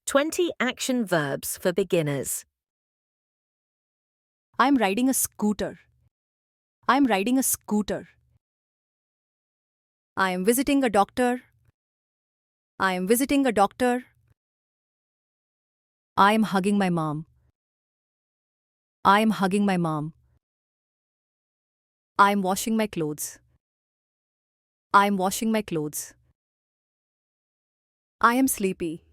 20 action verbs for beginners. I'm riding a scooter. I'm riding a scooter. I am visiting a doctor. I am visiting a doctor. I am hugging my mom. I am hugging my mom. I am washing my clothes. I am washing my clothes. I am sleepy.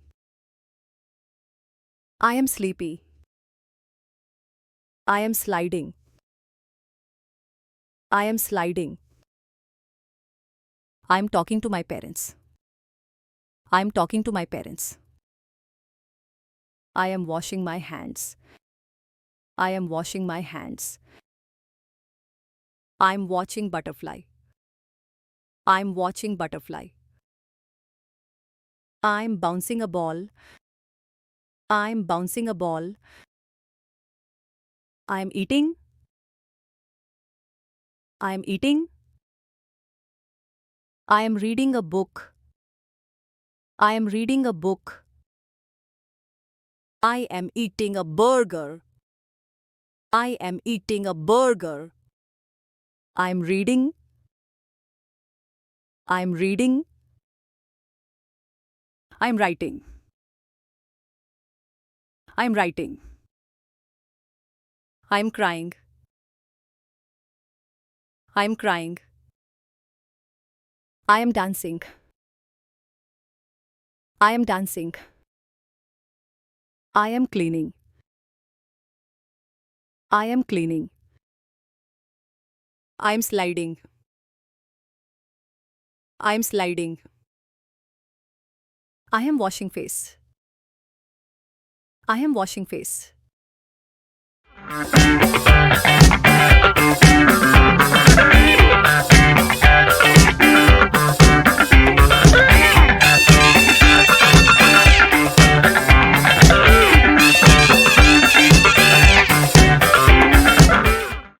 I am sleepy. I am sliding. I am sliding. I am talking to my parents. I am talking to my parents. I am washing my hands. I am washing my hands. I am watching butterfly. I am watching butterfly. I am bouncing a ball. I am bouncing a ball. I am eating. I am eating. I am reading a book. I am reading a book. I am eating a burger. I am eating a burger. I am reading. I am reading. I am writing. I am writing. I am crying. I am crying. I am dancing. I am dancing. I am cleaning. I am cleaning. I am sliding. I am sliding. I am washing face. I am washing face.